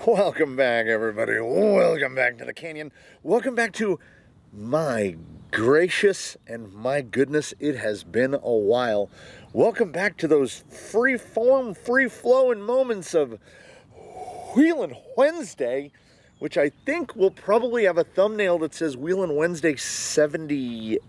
Welcome back, everybody. Welcome back to the canyon. Welcome back to, my gracious and my goodness, it has been a while. Welcome back to those free-form, free-flowing moments of Wheelin Wednesday, which I think will probably have a thumbnail that says Wheelin Wednesday 78,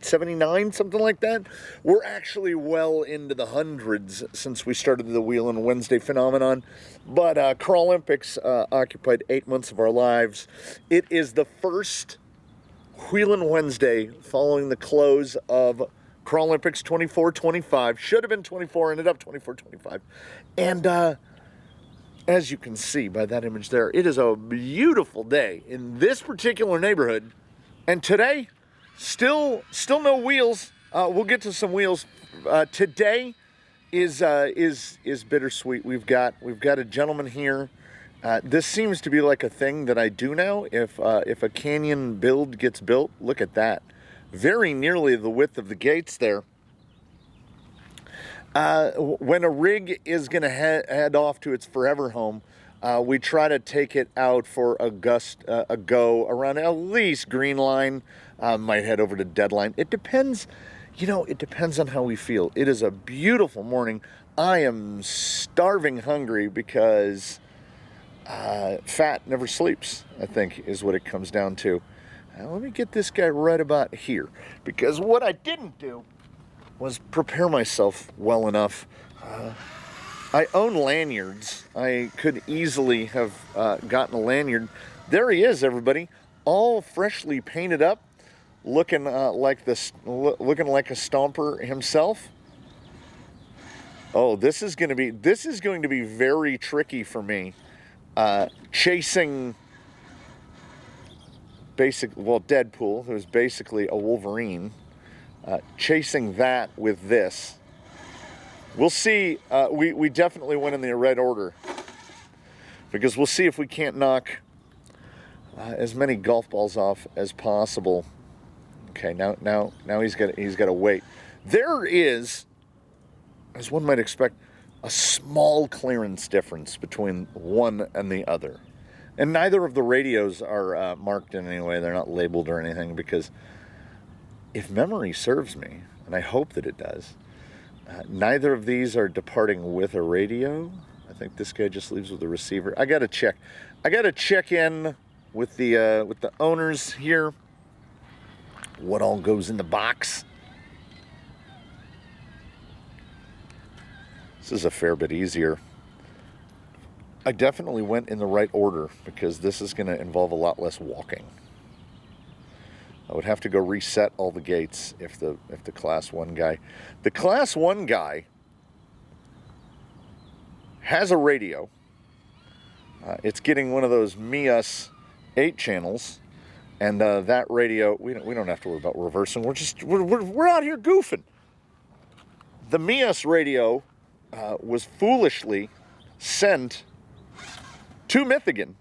79, something like that. We're actually well into the hundreds since we started the Wheelin Wednesday phenomenon. But Crawlympics occupied 8 months of our lives. It is the first Wheelin Wednesday following the close of Crawlympics 24-25. Should have been 24, ended up 24-25. And as you can see by that image there, it is a beautiful day in this particular neighborhood. And today, still no wheels. We'll get to some wheels. Today is bittersweet. We've got a gentleman here. This seems to be like a thing that I do now. If a canyon build gets built, look at that, very nearly the width of the gates there. When a rig is going to head off to its forever home, we try to take it out for a go around at least green line. Might head over to deadline. It depends. It depends on how we feel. It is a beautiful morning. I am starving hungry because fat never sleeps, I think, is what it comes down to. Let me get this guy right about here, because what I didn't do was prepare myself well enough. I own lanyards. I could easily have gotten a lanyard. There he is, everybody, all freshly painted up. Looking like a Stomper himself. Oh, this is going to be very tricky for me. Chasing Deadpool, who's basically a Wolverine. Chasing that with this. We'll see. We definitely went in the right order, because we'll see if we can't knock as many golf balls off as possible. Okay, now he's got to wait. There is, as one might expect, a small clearance difference between one and the other, and neither of the radios are marked in any way. They're not labeled or anything, because if memory serves me, and I hope that it does, neither of these are departing with a radio. I think this guy just leaves with a receiver. I gotta check in with the owners here. What all goes in the box? This is a fair bit easier. I definitely went in the right order, because this is going to involve a lot less walking. I would have to go reset all the gates if the Class 1 guy... The Class 1 guy has a radio. It's getting one of those Me-Us 8 channels. And that radio, we don't have to worry about reversing. We're out here goofing. The Me-Us radio was foolishly sent to Michigan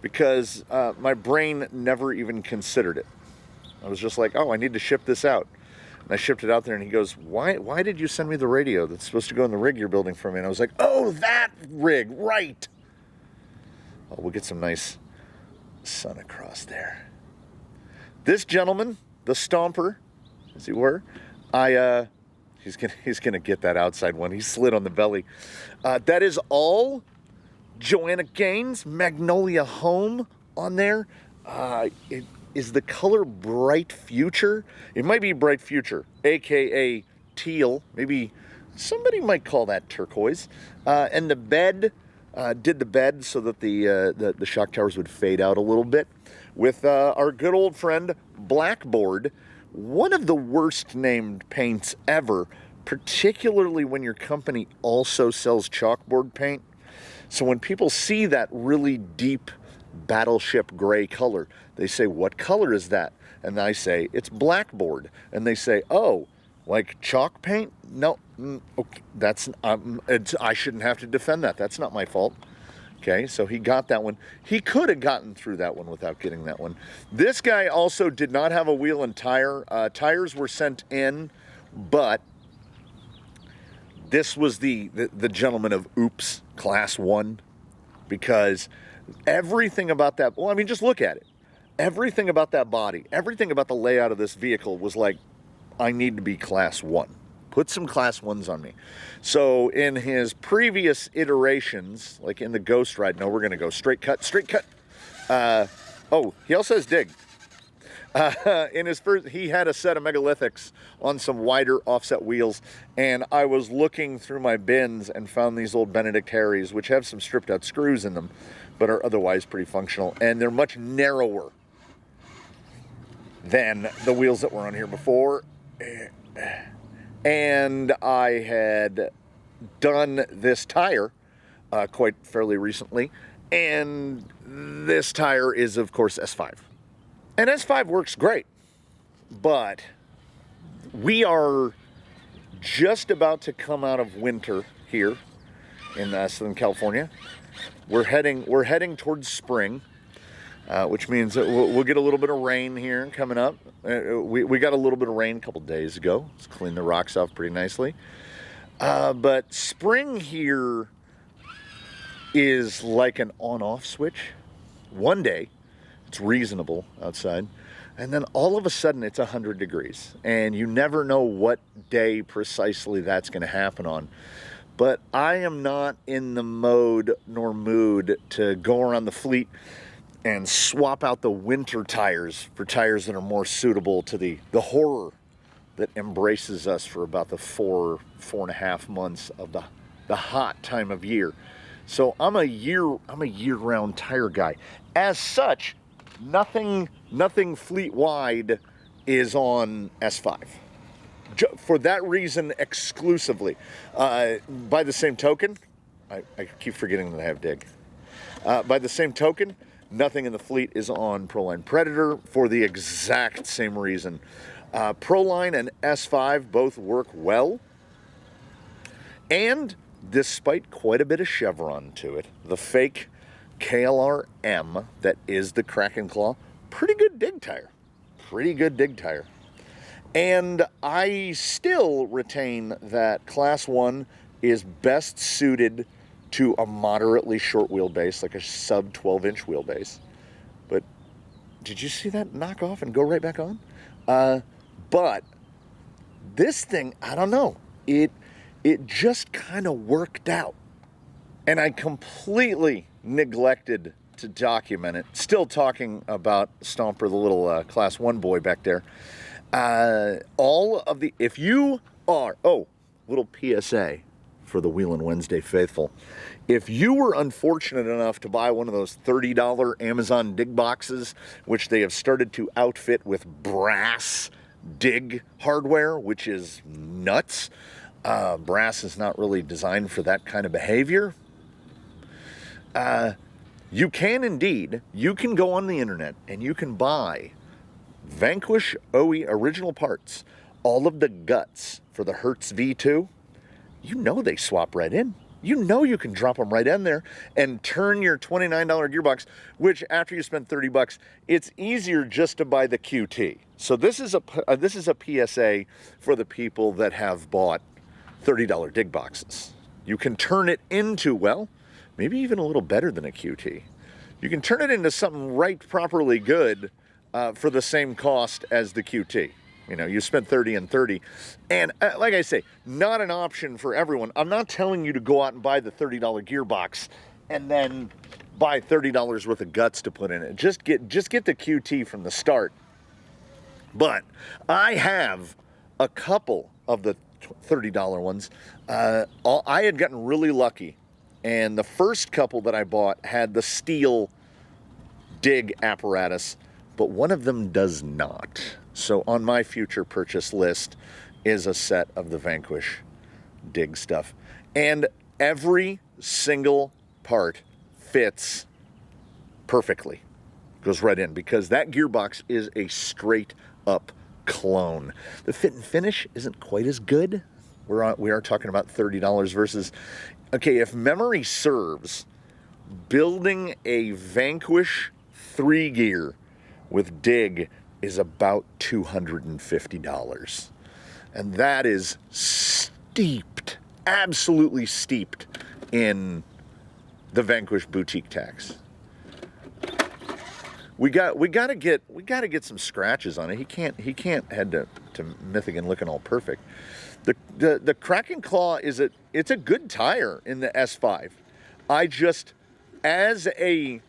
because my brain never even considered it. I was just like, oh, I need to ship this out. And I shipped it out there, and he goes, why did you send me the radio that's supposed to go in the rig you're building for me? And I was like, oh, that rig, right. Oh, we'll get some nice sun across there. This gentleman, the Stomper, as he were, he's gonna get that outside one. He slid on the belly. That is all Joanna Gaines Magnolia Home on there. It is the color Bright Future. It might be Bright Future, aka teal. Maybe somebody might call that turquoise. And the bed. Did the bed so that the shock towers would fade out a little bit with our good old friend Blackboard. One of the worst named paints ever, particularly when your company also sells chalkboard paint. So when people see that really deep battleship gray color, they say, what color is that? And I say, it's Blackboard. And they say, oh, like chalk paint? No, okay, I shouldn't have to defend that. That's not my fault. Okay, so he got that one. He could have gotten through that one without getting that one. This guy also did not have a wheel and tire. Tires were sent in, but this was the gentleman of oops, class 1, because everything about that, well, I mean, just look at it. Everything about that body, everything about the layout of this vehicle was like, I need to be class 1. Put some class 1s on me. So in his previous iterations, like in the Ghost Ride, no, we're going to go straight cut. Oh, he also has dig. In his first, he had a set of megalithics on some wider offset wheels, and I was looking through my bins and found these old Benedict Harrys, which have some stripped out screws in them, but are otherwise pretty functional, and they're much narrower than the wheels that were on here before. And I had done this tire quite fairly recently, and this tire is, of course, S5. And S5 works great, but we are just about to come out of winter here in Southern California. We're heading towards spring, which means that we'll get a little bit of rain here coming up. We got a little bit of rain a couple days ago. It's cleaned the rocks off pretty nicely. But spring here is like an on-off switch. One day, it's reasonable outside, and then all of a sudden it's 100 degrees, and you never know what day precisely that's going to happen on. But I am not in the mode nor mood to go around the fleet and swap out the winter tires for tires that are more suitable to the horror that embraces us for about the 4.5 months of the hot time of year. So I'm a year-round tire guy. As such, nothing fleet-wide is on S5. For that reason exclusively. By the same token, I keep forgetting that I have dig. By the same token, nothing in the fleet is on Proline Predator for the exact same reason. Proline and S5 both work well, and despite quite a bit of chevron to it, the fake KLR M that is the Kraken Claw, pretty good dig tire. And I still retain that Class 1 is best suited to a moderately short wheelbase, like a sub 12-inch wheelbase. But did you see that knock off and go right back on? But this thing, I don't know. It just kind of worked out. And I completely neglected to document it. Still talking about Stomper, the little Class 1 boy back there. If you are, little PSA for the Wheelin Wednesday faithful. If you were unfortunate enough to buy one of those $30 Amazon dig boxes, which they have started to outfit with brass dig hardware, which is nuts. Brass is not really designed for that kind of behavior. You can go on the internet and you can buy Vanquish OE original parts, all of the guts for the Hertz V2. You know they swap right in. You know you can drop them right in there and turn your $29 gearbox, which after you spend $30, it's easier just to buy the QT. So this is a PSA for the people that have bought $30 dig boxes. You can turn it into, well, maybe even a little better than a QT. You can turn it into something right properly good for the same cost as the QT. You know, you spend 30 and 30. And like I say, not an option for everyone. I'm not telling you to go out and buy the $30 gearbox and then buy $30 worth of guts to put in it. Just get the QT from the start. But I have a couple of the $30 ones. I had gotten really lucky. And the first couple that I bought had the steel dig apparatus, but one of them does not. So on my future purchase list is a set of the Vanquish dig stuff. And every single part fits perfectly. Goes right in, because that gearbox is a straight up clone. The fit and finish isn't quite as good. We are talking about $30 versus, okay, if memory serves, building a Vanquish 3-gear with dig is about $250. And that is steeped absolutely steeped in the Vanquish boutique tax. We gotta get some scratches on it. He can't head to Michigan looking all perfect. The Kraken Claw it's a good tire in the S5. I just, as a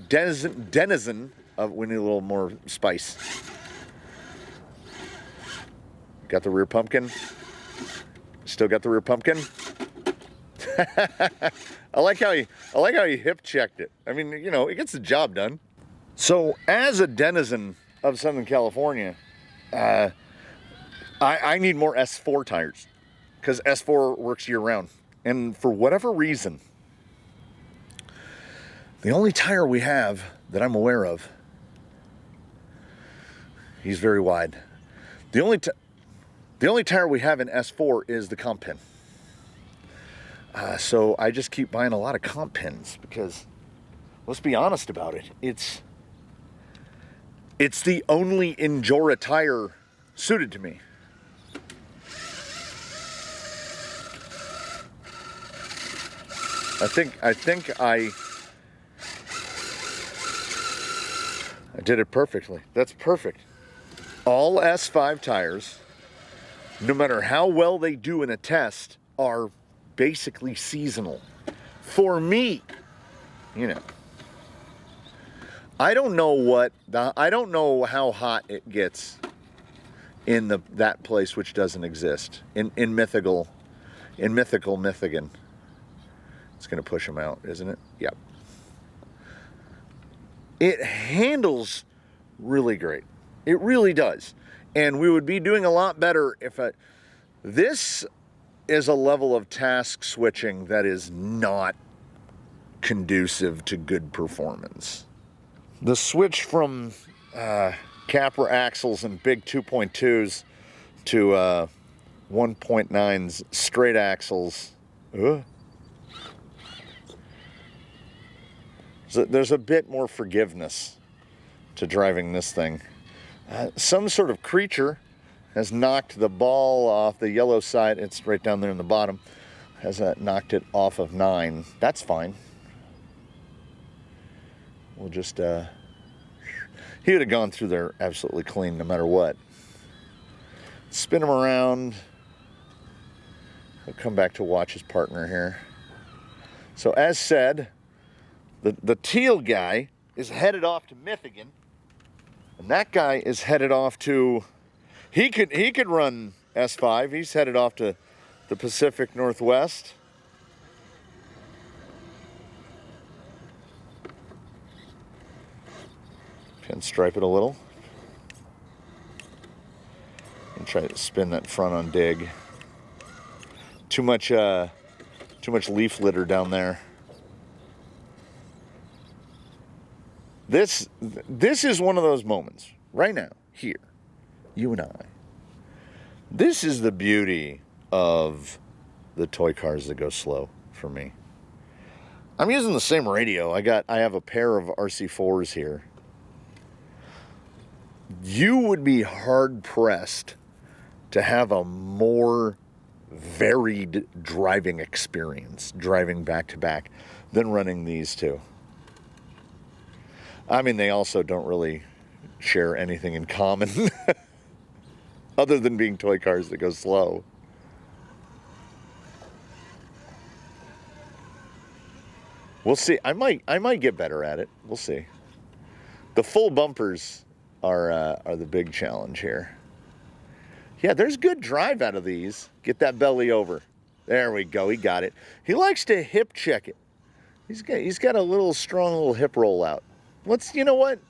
denizen of, we need a little more spice. Got the rear pumpkin. Still got the rear pumpkin. I like how he hip checked it. I mean, you know, it gets the job done. So, as a denizen of Southern California, I need more S4 tires, because S4 works year round. And for whatever reason, the only tire we have that I'm aware of, he's very wide. The only tire we have in S4 is the comp pin. So I just keep buying a lot of comp pins because, let's be honest about it, it's the only Injora tire suited to me. I think I did it perfectly. That's perfect. All S5 tires, no matter how well they do in a test, are basically seasonal. For me, you know. I don't know how hot it gets in that place which doesn't exist. In mythical Michigan. It's gonna push them out, isn't it? Yep. It handles really great. It really does. And we would be doing a lot better if this is a level of task switching that is not conducive to good performance. The switch from Capra axles and big 2.2s to 1.9s straight axles. So there's a bit more forgiveness to driving this thing. Some sort of creature has knocked the ball off the yellow side. It's right down there in the bottom. Has knocked it off of 9. That's fine. We'll just, he would have gone through there absolutely clean no matter what. Spin him around. He'll come back to watch his partner here. So as said, the teal guy is headed off to Michigan. And that guy is headed off to, he could run S5. He's headed off to the Pacific Northwest. Pinstripe it a little. And try to spin that front on dig. Too much leaf litter down there. This is one of those moments right now, here, you and I. This is the beauty of the toy cars that go slow for me. I'm using the same radio. I have a pair of RC4s here. You would be hard pressed to have a more varied driving experience, driving back to back, than running these two. I mean, they also don't really share anything in common other than being toy cars that go slow. We'll see. I might get better at it. We'll see. The full bumpers are the big challenge here. Yeah, there's good drive out of these. Get that belly over. There we go. He got it. He likes to hip check it. He's got a strong little hip roll out. You know what?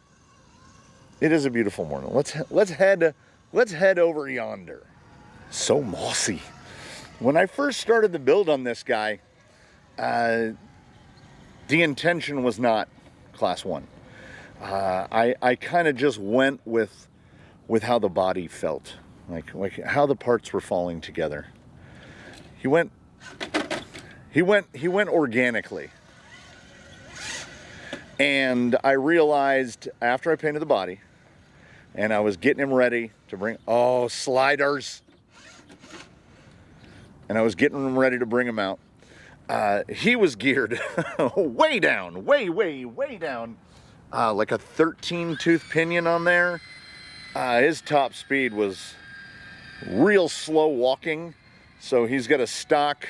It is a beautiful morning. Let's head over yonder. So mossy. When I first started the build on this guy, the intention was not class 1. I kind of just went with how the body felt, like how the parts were falling together. He went organically. And I realized after I painted the body and I was getting him ready to bring, sliders. and I was getting ready to bring him out. He was geared way down, way down, like a 13-tooth pinion on there. His top speed was real slow walking, so he's got a stock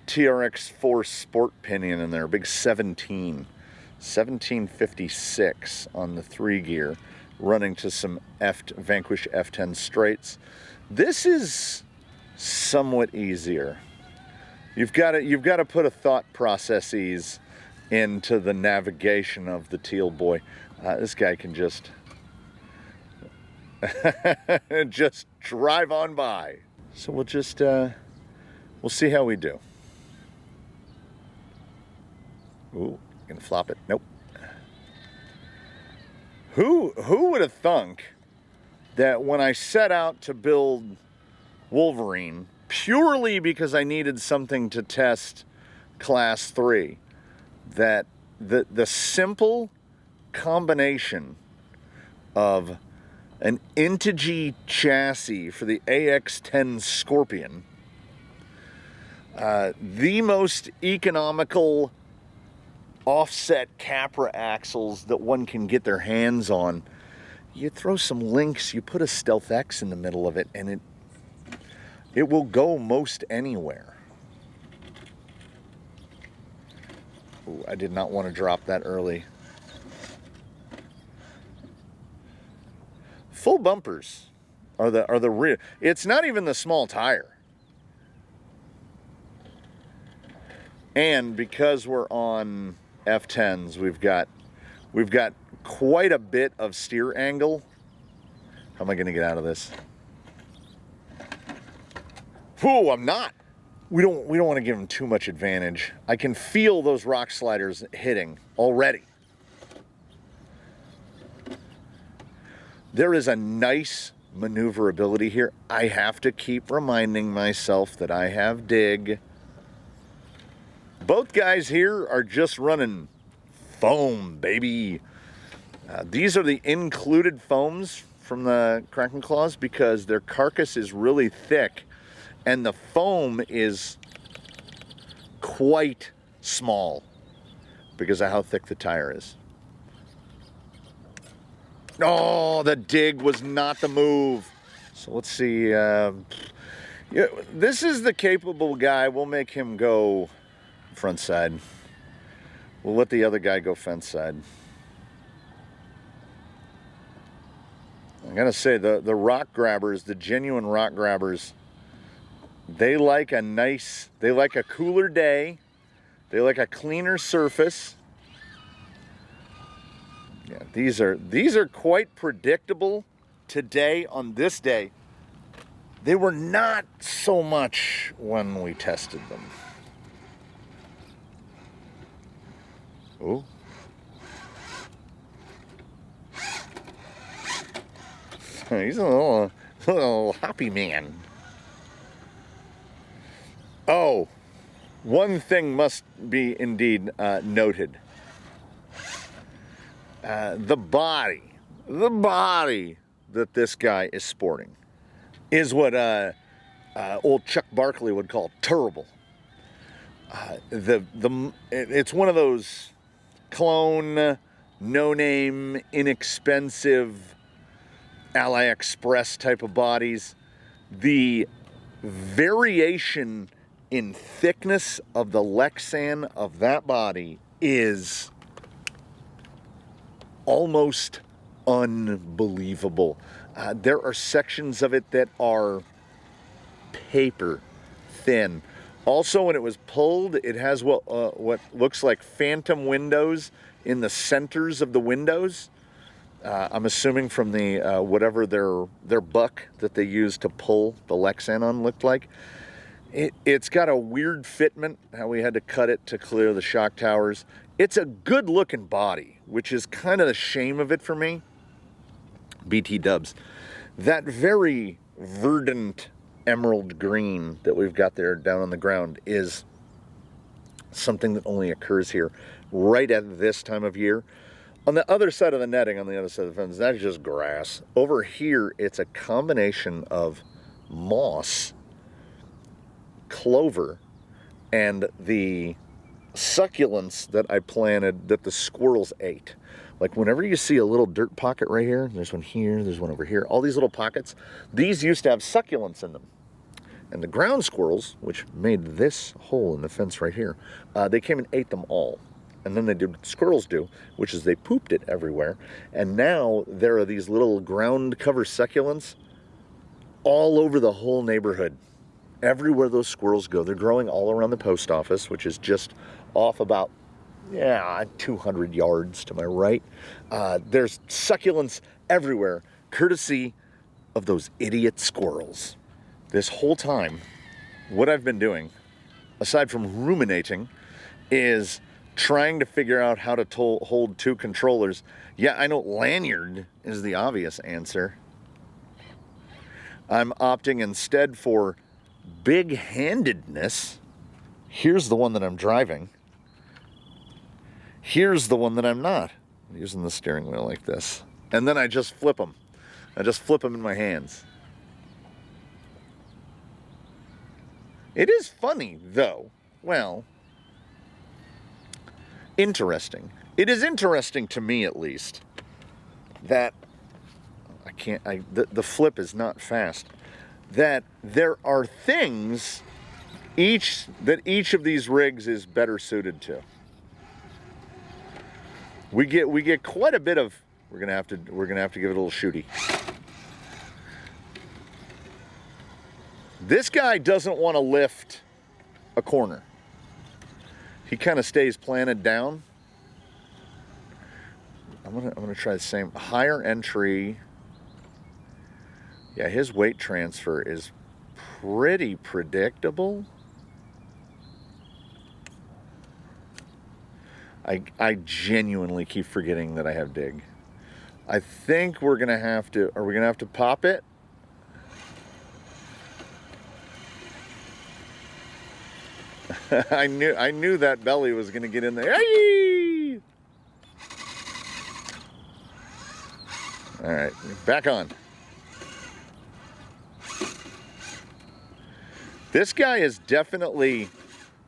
TRX 4 Sport pinion in there, big 1756 on the 3 gear, running to some Vanquish F10 straights. This is somewhat easier. You've got to put a thought processes into the navigation of the Teal Boy. This guy can just just drive on by. So we'll just we'll see how we do. Ooh, gonna flop it. Nope. Who would have thunk that when I set out to build Wolverine, purely because I needed something to test Class 3, that the simple combination of an Integy chassis for the AX-10 Scorpion, the most economical offset Capra axles that one can get their hands on. You throw some links, you put a Stealth X in the middle of it, and it will go most anywhere. Ooh, I did not want to drop that early. Full bumpers are the rear. It's not even the small tire. And because we're on F10s, we've got quite a bit of steer angle. How am I going to get out of this? Whoa, I'm not. We don't want to give him too much advantage. I can feel those rock sliders hitting already. There is a nice maneuverability here. I have to keep reminding myself that I have dig. Both guys here are just running foam, baby. These are the included foams from the Kraken Claws because their carcass is really thick and the foam is quite small because of how thick the tire is. Oh, the dig was not the move. So let's see. Yeah, this is the capable guy. We'll make him go front side. We'll let the other guy go fence side. I gotta say, the rock grabbers, the genuine rock grabbers, they like a cooler day. They like a cleaner surface. Yeah, these are quite predictable today on this day. They were not so much when we tested them. Oh. He's a little happy man. Oh, one thing must be indeed noted. The body that this guy is sporting is what old Chuck Barkley would call terrible. It's one of those clone, no-name, inexpensive AliExpress type of bodies. The variation in thickness of the Lexan of that body is almost unbelievable. There are sections of it that are paper thin. Also, when it was pulled, it has what looks like phantom windows in the centers of the windows. I'm assuming from the whatever their buck that they used to pull the Lexan on looked like. It's got a weird fitment, how we had to cut it to clear the shock towers. It's a good looking body, which is kind of the shame of it for me. BT dubs. That very verdant emerald green that we've got there down on the ground is something that only occurs here right at this time of year. On the other side of the netting, on the other side of the fence, that's just grass. Over here, it's a combination of moss clover and the succulents that I planted that the squirrels ate. Like whenever you see a little dirt pocket right here, there's one here, there's one over here, all these little pockets, these used to have succulents in them. And the ground squirrels, which made this hole in the fence right here, they came and ate them all. And then they did what squirrels do, which is they pooped it everywhere. And now there are these little ground cover succulents all over the whole neighborhood. Everywhere those squirrels go, they're growing all around the post office, which is just off about 200 yards to my right. There's succulents everywhere, courtesy of those idiot squirrels. This whole time, what I've been doing, aside from ruminating, is trying to figure out how to hold two controllers. Yeah, I know lanyard is the obvious answer. I'm opting instead for big-handedness. Here's the one that I'm driving. Here's the one that I'm not. I'm using the steering wheel like this. And then I just flip them. I just flip them in my hands. It is funny, though. Well, interesting. It is interesting to me, at least, that the flip is not fast. That there are things that each of these rigs is better suited to. We get quite a bit of. We're gonna have to give it a little shooty. This guy doesn't want to lift a corner. He kind of stays planted down. I'm gonna try the same. Higher entry. Yeah, his weight transfer is pretty predictable. I genuinely keep forgetting that I have dig. I think we're gonna have to. Are we gonna have to pop it? I knew that belly was gonna get in there. Hey! All right, back on. This guy is definitely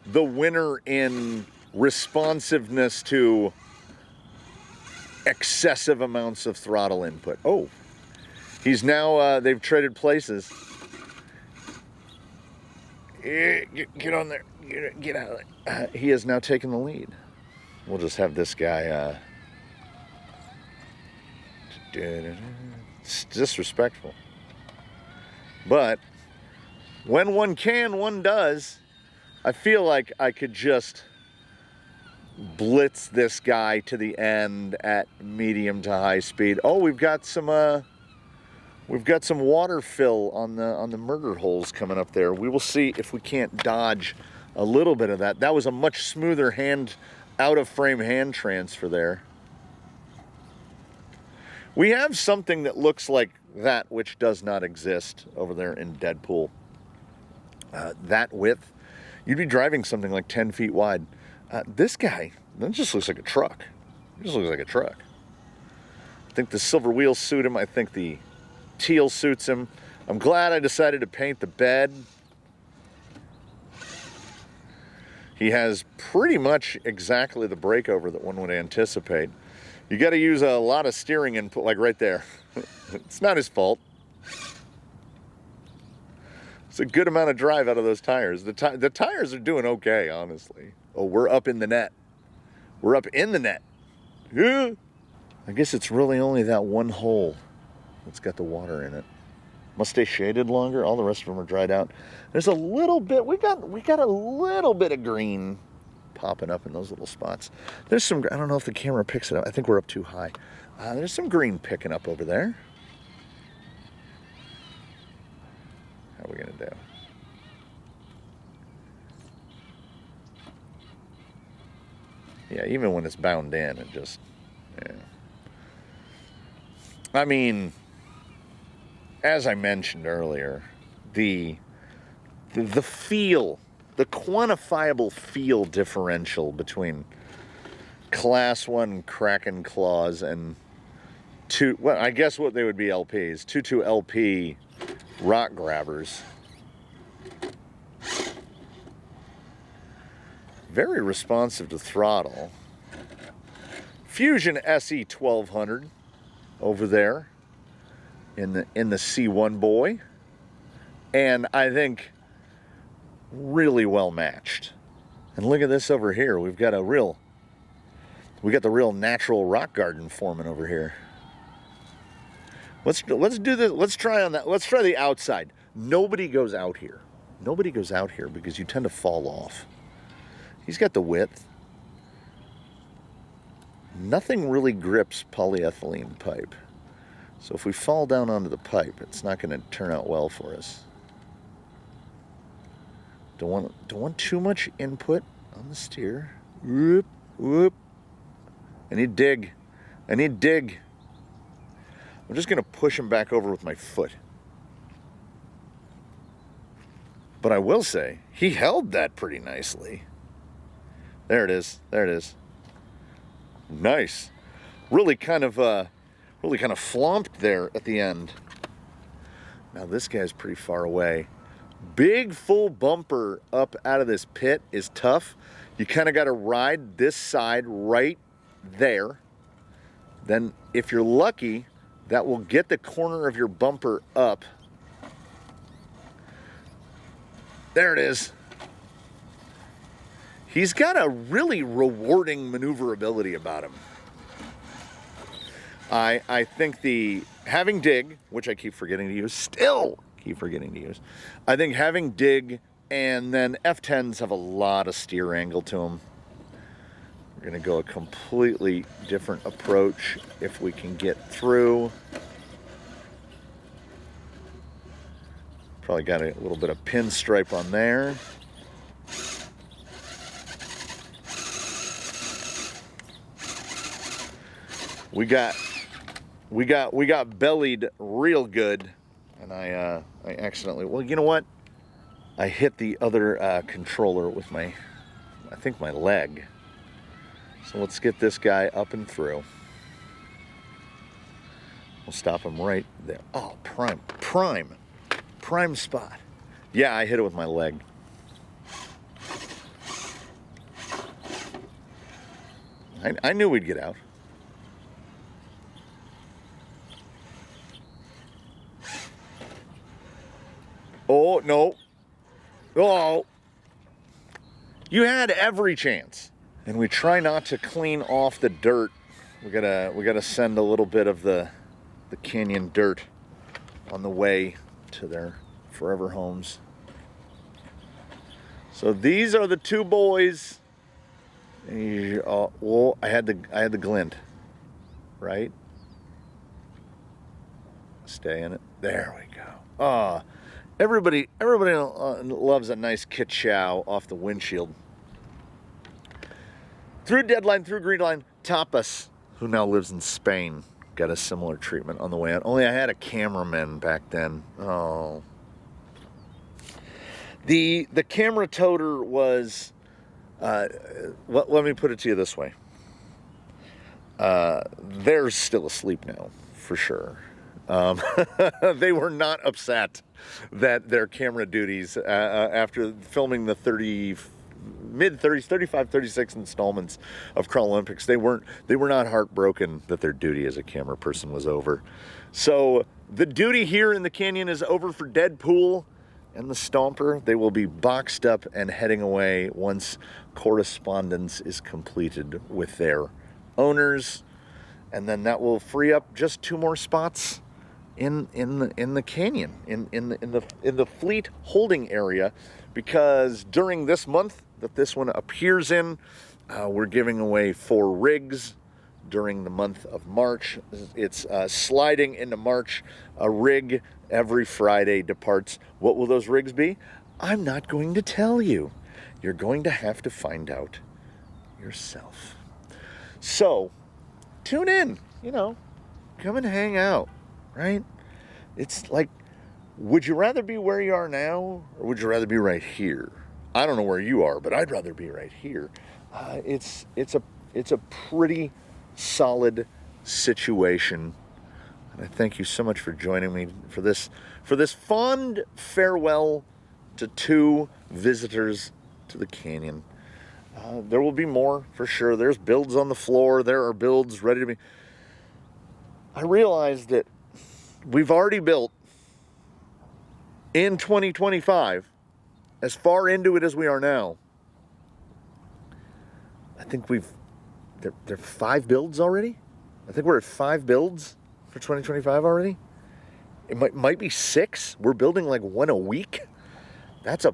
the winner in responsiveness to excessive amounts of throttle input. Oh, he's now, they've traded places. Get on there. Get out of there. He has now taken the lead. We'll just have this guy, it's disrespectful. But when one can, one does. I feel like I could just blitz this guy to the end at medium to high speed. Oh, we've got some water fill on the murder holes coming up there. We will see if we can't dodge a little bit of that. That was a much smoother out of frame hand transfer there. We have something that looks like that which does not exist over there in Deadpool. That width, you'd be driving something like 10 feet wide. This guy, that just looks like a truck. It just looks like a truck. I think the silver wheels suit him. I think the teal suits him. I'm glad I decided to paint the bed. He has pretty much exactly the breakover that one would anticipate. You got to use a lot of steering input, like right there. It's not his fault. It's a good amount of drive out of those tires. The tires are doing okay, honestly. Oh, we're up in the net. We're up in the net. Yeah. I guess it's really only that one hole that's got the water in it. Must stay shaded longer. All the rest of them are dried out. There's a little bit. We got a little bit of green popping up in those little spots. There's some. I don't know if the camera picks it up. I think we're up too high. There's some green picking up over there. How are we gonna do? Yeah, even when it's bound in, it just, yeah. I mean, as I mentioned earlier, the feel, the quantifiable feel differential between Class 1 Kraken claws and I guess what they would be LPs, 2.2 LP rock grabbers. Very responsive to throttle. Fusion SE 1200 over there in the C1 boy. And I think really well matched. And look at this over here. We got the real natural rock garden forming over here. Let's do this. Let's try on that. Let's try the outside. Nobody goes out here. Nobody goes out here because you tend to fall off. He's got the width. Nothing really grips polyethylene pipe. So if we fall down onto the pipe, it's not going to turn out well for us. Don't want too much input on the steer. Whoop, whoop. I need dig. I need dig. I'm just going to push him back over with my foot. But I will say, he held that pretty nicely. There it is. There it is. Nice. Really kind of flomped there at the end. Now this guy's pretty far away. Big full bumper up out of this pit is tough. You kind of got to ride this side right there. Then if you're lucky, that will get the corner of your bumper up. There it is. He's got a really rewarding maneuverability about him. I think having dig, which I keep forgetting to use, I think having dig and then F10s have a lot of steer angle to them. We're going to go a completely different approach if we can get through. Probably got a little bit of pinstripe on there. We got bellied real good, and I accidentally, well, you know what? I hit the other controller with my leg. So let's get this guy up and through. We'll stop him right there. Oh, prime spot. Yeah, I hit it with my leg. I knew we'd get out. Oh, no. Oh. You had every chance. And we try not to clean off the dirt. We gotta send a little bit of the canyon dirt on the way to their forever homes. So these are the two boys. Oh, I had the glint, right? Stay in it. There we go. Ah, everybody loves a nice ka-chow off the windshield. Through Deadline, through Green Line, Tapas, who now lives in Spain, got a similar treatment on the way out. Only I had a cameraman back then. Oh. The camera toter was, let me put it to you this way. They're still asleep now, for sure. They were not upset that their camera duties, after filming the mid-30s, 35, 36 installments of Crawlympics, they were not heartbroken that their duty as a camera person was over. So the duty here in the canyon is over for Deadpool and the Stomper. They will be boxed up and heading away once correspondence is completed with their owners, and then that will free up just 2 more spots in the canyon, in the fleet holding area, because during this month that this one appears in, we're giving away 4 rigs during the month of March. It's sliding into March. A rig every Friday departs. What will those rigs be? I'm not going to tell you. You're going to have to find out yourself. So tune in, come and hang out, right? It's like, would you rather be where you are now, or would you rather be right here? I don't know where you are, but I'd rather be right here. It's a pretty solid situation, and I thank you so much for joining me for this fond farewell to 2 visitors to the canyon. There will be more for sure. There's builds on the floor. There are builds ready to be. I realized that we've already built in 2025, as far into it as we are now. I think there are 5 builds already. I think we're at 5 builds for 2025 already. It might be 6. We're building like 1 a week. That's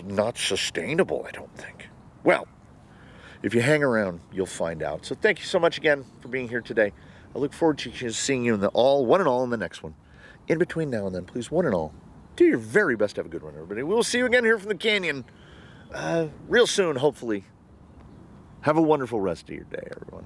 not sustainable, I don't think. Well, if you hang around, you'll find out. So thank you so much again for being here today. I look forward to seeing you in one and all in the next one. In between now and then, please, one and all, do your very best to have a good one, everybody. We will see you again here from the canyon real soon, hopefully. Have a wonderful rest of your day, everyone.